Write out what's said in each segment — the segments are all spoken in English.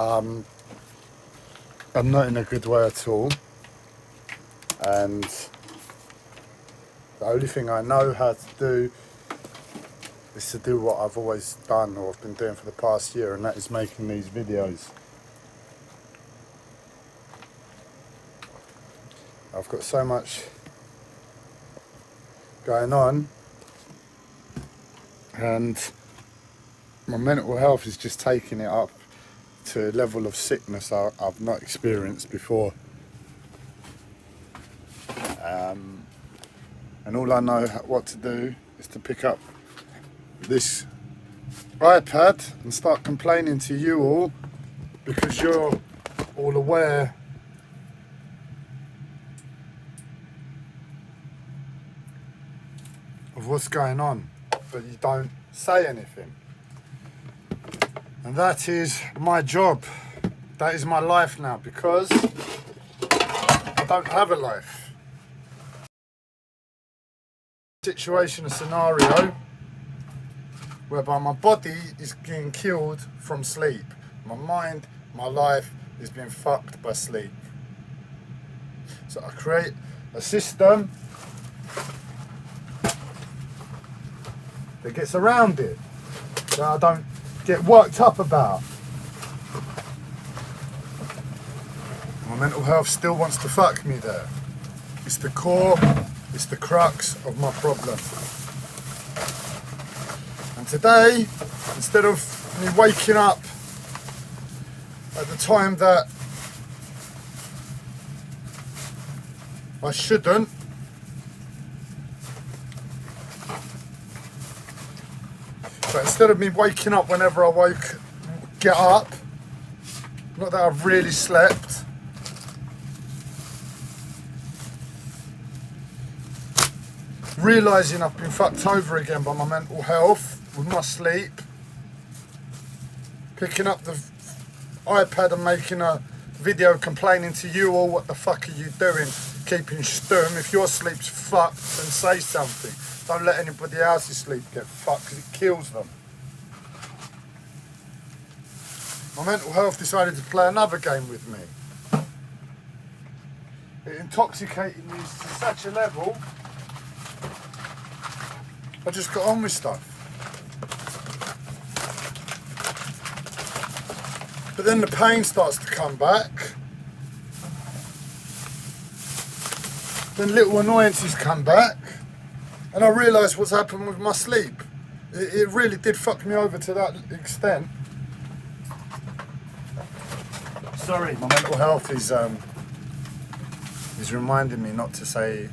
I'm not in a good way at all, and the only thing I know how to do is to do what I've always done, or I've been doing for the past year, and that is making these videos. I've got so much going on, and my mental health is just taking it up to a level of sickness I've not experienced before. And all I know what to do is to pick up this iPad and start complaining to you all, because you're all aware of what's going on, but you don't say anything. And that is my job. That is my life now, because I don't have a life. Situation, a scenario whereby my body is getting killed from sleep. My mind, my life is being fucked by sleep. So I create a system that gets around it, that I don't get worked up about. My mental health still wants to fuck me there. It's the core, it's the crux of my problem. And today, instead of me waking up at the time that I shouldn't, but instead of me waking up whenever I get up, not that I've really slept, realising I've been fucked over again by my mental health with my sleep, picking up the iPad and making a video complaining to you all, what the fuck are you doing, keeping stum? If your sleep's fucked, then say something. Don't let anybody else's sleep get fucked, because it kills them. My mental health decided to play another game with me. It intoxicated me to such a level, I just got on with stuff. But then the pain starts to come back. Then little annoyances come back. And I realise what's happened with my sleep. It really did fuck me over to that extent. Sorry, my mental health is reminding me not to swear.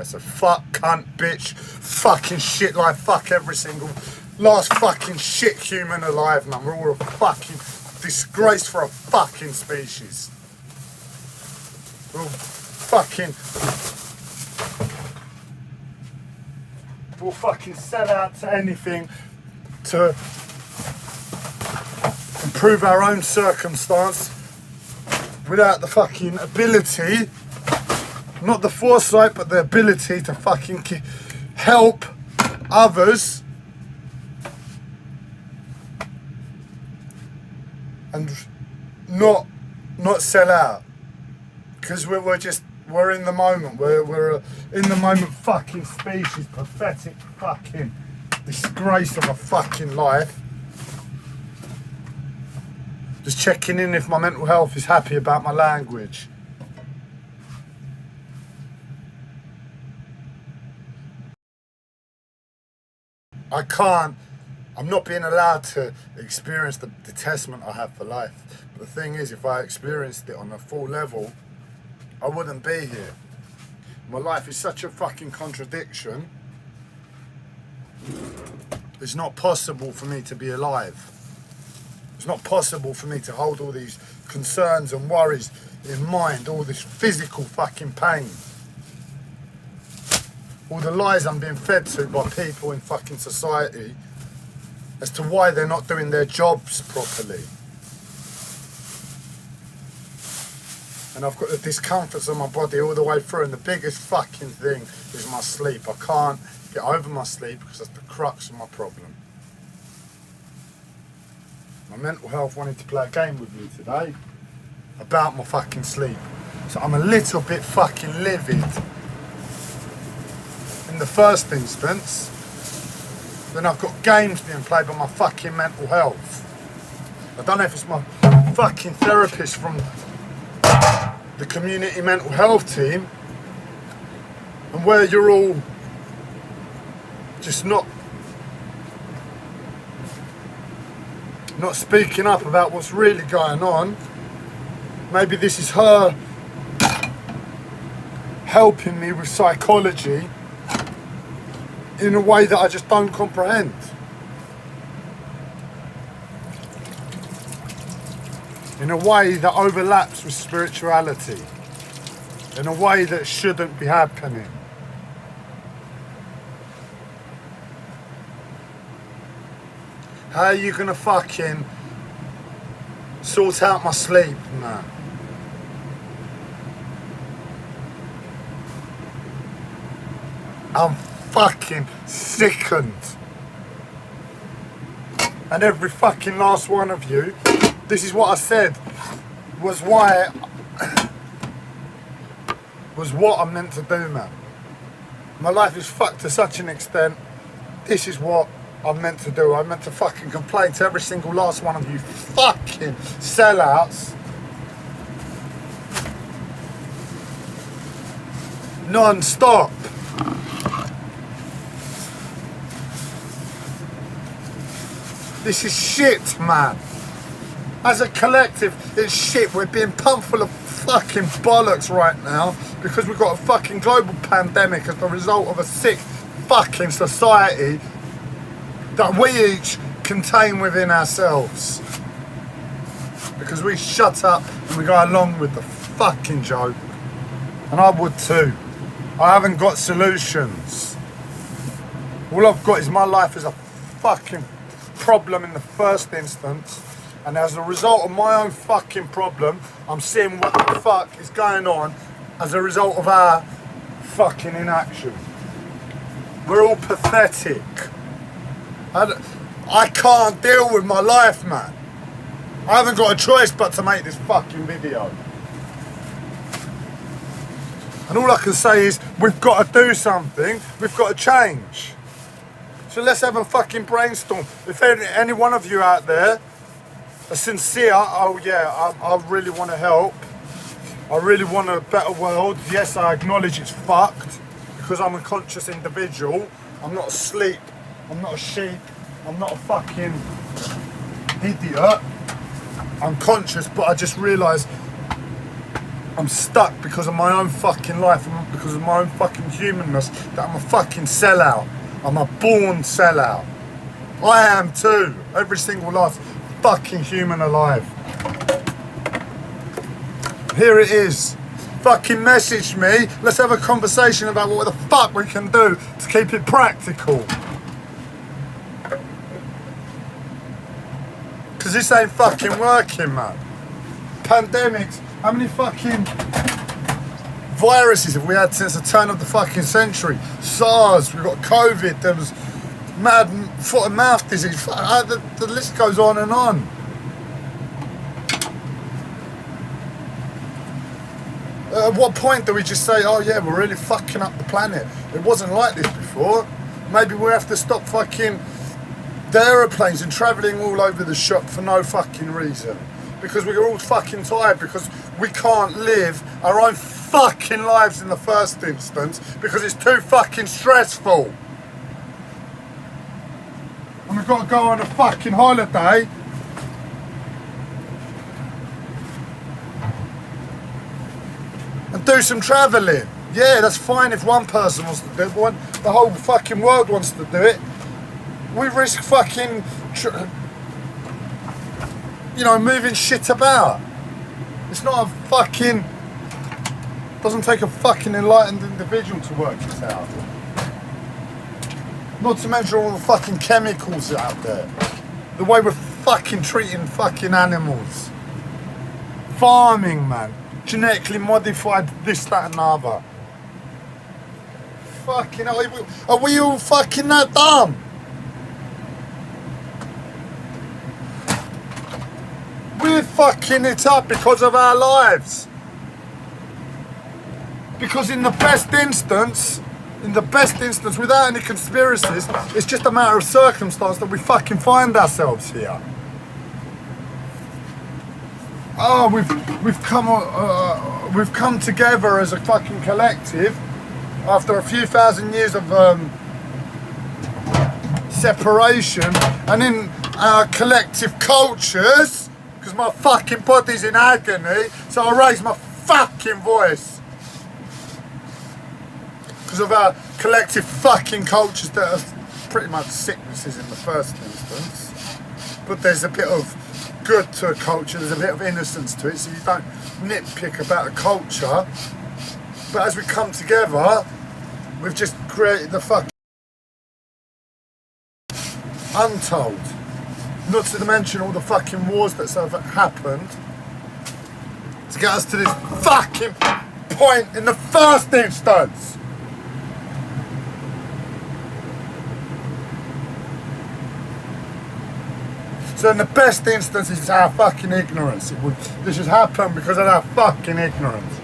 So fuck, cunt, bitch, fucking shit, like fuck every single last fucking shit human alive, man. We're all a fucking disgrace for a fucking species. We're all fucking sell out to anything to improve our own circumstance without the fucking ability, not the foresight, but the ability to fucking help others and not sell out, because we're in the moment. We're in the moment fucking species, pathetic fucking disgrace of a fucking life. Just checking in if my mental health is happy about my language. I'm not being allowed to experience the detestment I have for life. But the thing is, if I experienced it on a full level, I wouldn't be here. My life is such a fucking contradiction. It's not possible for me to be alive. It's not possible for me to hold all these concerns and worries in mind, all this physical fucking pain. All the lies I'm being fed to by people in fucking society as to why they're not doing their jobs properly. And I've got the discomforts of my body all the way through, and the biggest fucking thing is my sleep. I can't get over my sleep because that's the crux of my problem. My mental health wanted to play a game with me today about my fucking sleep. So I'm a little bit fucking livid in the first instance. Then I've got games being played by my fucking mental health. I don't know if it's my fucking therapist from the community mental health team, and where you're all just not speaking up about what's really going on. Maybe this is her helping me with psychology in a way that I just don't comprehend. In a way that overlaps with spirituality. In a way that shouldn't be happening. How are you gonna fucking sort out my sleep, man? I'm fucking sickened. And every fucking last one of you, this is what I said, was what I'm meant to do, man. My life is fucked to such an extent. This is what I'm meant to do. I'm meant to fucking complain to every single last one of you fucking sellouts. Non-stop. This is shit, man. As a collective, it's shit. We're being pumped full of fucking bollocks right now because we've got a fucking global pandemic as the result of a sick fucking society that we each contain within ourselves. Because we shut up and we go along with the fucking joke. And I would too. I haven't got solutions. All I've got is my life as a fucking problem in the first instance, and as a result of my own fucking problem, I'm seeing what the fuck is going on as a result of our fucking inaction. We're all pathetic. I can't deal with my life, man. I haven't got a choice but to make this fucking video. And all I can say is, we've got to do something, we've got to change. So let's have a fucking brainstorm. If any one of you out there are sincere, oh yeah, I really want to help. I really want a better world. Yes, I acknowledge it's fucked because I'm a conscious individual. I'm not asleep. I'm not a sheep. I'm not a fucking idiot. I'm conscious, but I just realise I'm stuck because of my own fucking life and because of my own fucking humanness that I'm a fucking sellout. I'm a born sellout. I am too. Every single last fucking human alive. Here it is. Fucking message me. Let's have a conversation about what the fuck we can do to keep it practical. Because this ain't fucking working, man. Pandemics. How many fucking viruses have we had since the turn of the fucking century? SARS, we've got COVID, there was mad foot and mouth disease. The list goes on and on. At what point do we just say, oh yeah, we're really fucking up the planet? It wasn't like this before. Maybe we have to stop fucking the aeroplanes and travelling all over the shop for no fucking reason. Because we're all fucking tired, because we can't live our own fucking lives in the first instance because it's too fucking stressful. And we've got to go on a fucking holiday and do some travelling. Yeah, that's fine if one person wants to do it, but the whole fucking world wants to do it. We risk fucking, moving shit about. It's not a fucking, doesn't take a fucking enlightened individual to work this out. Not to mention all the fucking chemicals out there. The way we're fucking treating fucking animals. Farming, man. Genetically modified this, that and the other. Fucking hell, are we all fucking that dumb? fucking it up because of our lives. Because in the best instance, without any conspiracies, it's just a matter of circumstance that we fucking find ourselves here. Oh, we've come together as a fucking collective after a few thousand years of separation, and in our collective cultures, because my fucking body's in agony, so I raise my fucking voice. Because of our collective fucking cultures that are pretty much sicknesses in the first instance. But there's a bit of good to a culture, there's a bit of innocence to it, so you don't nitpick about a culture. But as we come together, we've just created the fucking untold. Not to mention all the fucking wars that have happened to get us to this fucking point in the first instance. So in the best instance, it's our fucking ignorance. This has happened because of our fucking ignorance.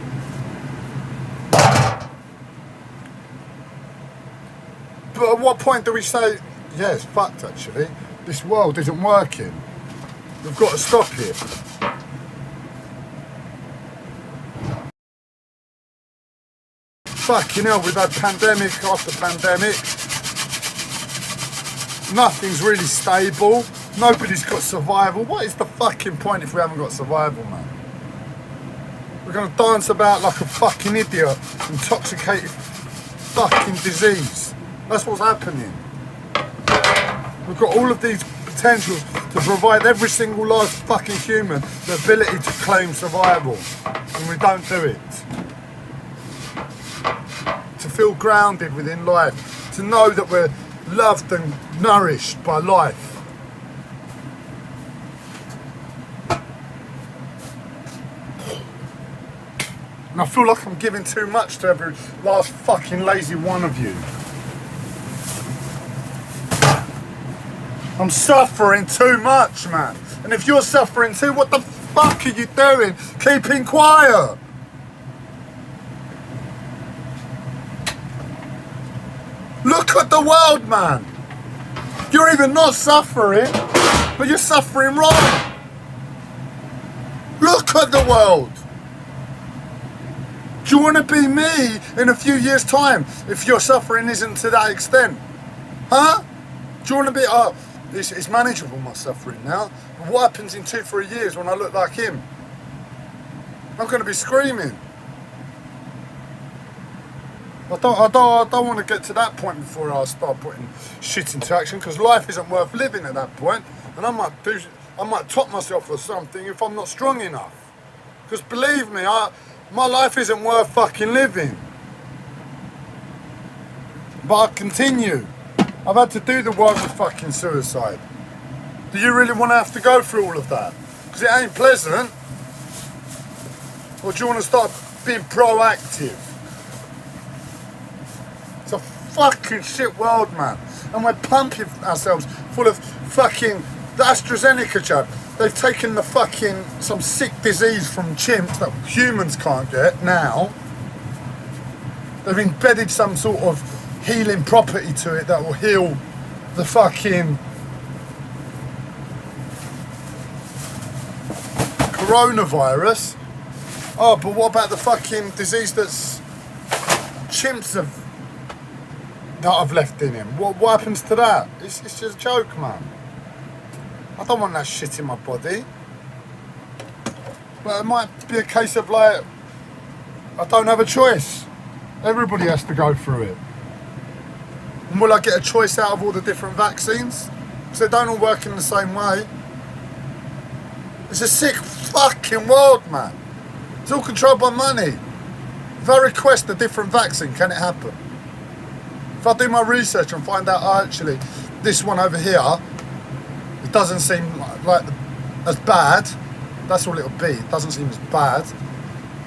But at what point do we say, yeah, it's fucked actually, this world isn't working, we've got to stop it? Fucking hell, we've had pandemic after pandemic. Nothing's really stable. Nobody's got survival. What is the fucking point if we haven't got survival, man? We're gonna dance about like a fucking idiot, intoxicated fucking disease. That's what's happening. We've got all of these potentials to provide every single last fucking human the ability to claim survival, and we don't do it. To feel grounded within life, to know that we're loved and nourished by life. And I feel like I'm giving too much to every last fucking lazy one of you. I'm suffering too much, man. And if you're suffering too, what the fuck are you doing? Keeping quiet. Look at the world, man. You're even not suffering, but you're suffering wrong. Look at the world. Do you want to be me in a few years' time if your suffering isn't to that extent? Huh? Do you want to be, it's manageable, my suffering now. But what happens in 2-3 years when I look like him? I'm going to be screaming. I don't want to get to that point before I start putting shit into action, because life isn't worth living at that point, and I might top myself or something if I'm not strong enough. Because believe me, my life isn't worth fucking living. But I continue. I've had to do the work of fucking suicide. Do you really want to have to go through all of that? Because it ain't pleasant. Or do you want to start being proactive? It's a fucking shit world, man. And we're pumping ourselves full of fucking the AstraZeneca jab. They've taken the fucking some sick disease from chimps that humans can't get now. They've embedded some sort of healing property to it that will heal the fucking coronavirus. Oh, but what about the fucking disease that's chimps that I've left in him? What happens to that? It's just a joke, man. I don't want that shit in my body. But it might be a case of like, I don't have a choice. Everybody has to go through it. And will I get a choice out of all the different vaccines? Because they don't all work in the same way. It's a sick fucking world, man. It's all controlled by money. If I request a different vaccine, can it happen? If I do my research and find out, actually, this one over here, it doesn't seem like as bad. That's all it'll be. It doesn't seem as bad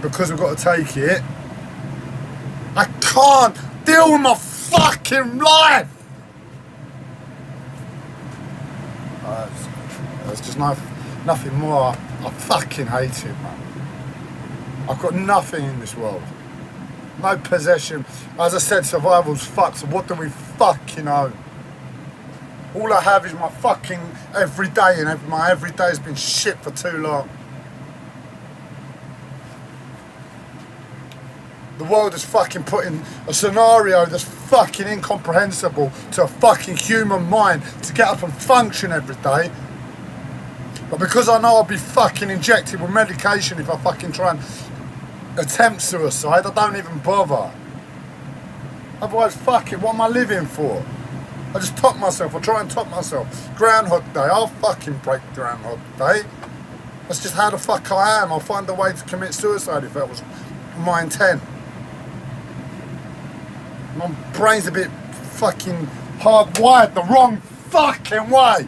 because we've got to take it. I can't deal with my fucking life. There's just nothing more I fucking hate it, man. I've got nothing in this world. No possession. As I said, survival's fucked, so what do we fucking own? All I have is my fucking everyday, and my everyday has been shit for too long. The world is fucking put in a scenario that's fucking incomprehensible to a fucking human mind to get up and function every day. But because I know I'll be fucking injected with medication if I fucking try and attempt suicide, I don't even bother. Otherwise, fuck it, what am I living for? I just top myself, I try and top myself. Groundhog Day, I'll fucking break Groundhog Day. That's just how the fuck I am. I'll find a way to commit suicide if that was my intent. My brain's a bit fucking hardwired the wrong fucking way.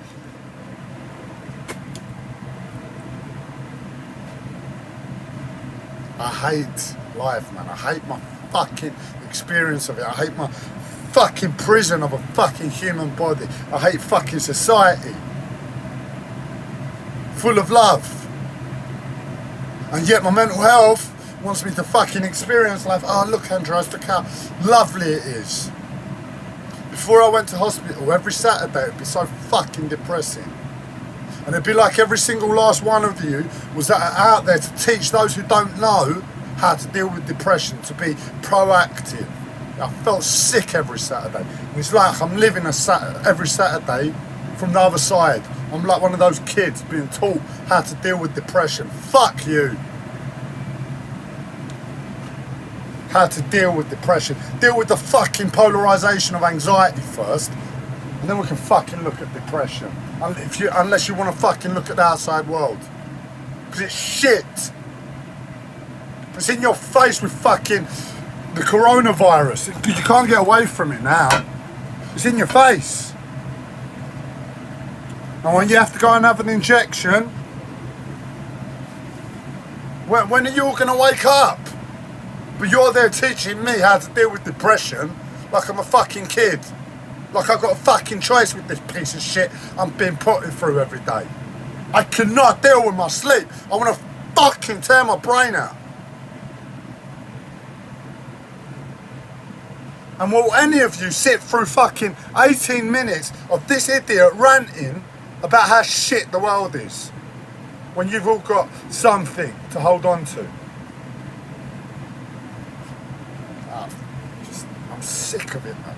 I hate life, man. I hate my fucking experience of it. I hate my fucking prison of a fucking human body. I hate fucking society. Full of love. And yet my mental health wants me to fucking experience life. Oh, look, Andros, look how lovely it is. Before I went to hospital, every Saturday it'd be so fucking depressing. And it'd be like every single last one of you was out there to teach those who don't know how to deal with depression, to be proactive. I felt sick every Saturday. It's like I'm living every Saturday from the other side. I'm like one of those kids being taught how to deal with depression. Fuck you. How to deal with depression. Deal with the fucking polarisation of anxiety first, and then we can fucking look at depression. Unless you want to fucking look at the outside world. Because it's shit. It's in your face with fucking the coronavirus. Because you can't get away from it now. It's in your face. And when you have to go and have an injection, when are you all going to wake up? But you're there teaching me how to deal with depression like I'm a fucking kid. Like I've got a fucking choice with this piece of shit I'm being put through every day. I cannot deal with my sleep. I want to fucking tear my brain out. And will any of you sit through fucking 18 minutes of this idiot ranting about how shit the world is when you've all got something to hold on to? I'm sick of it, man.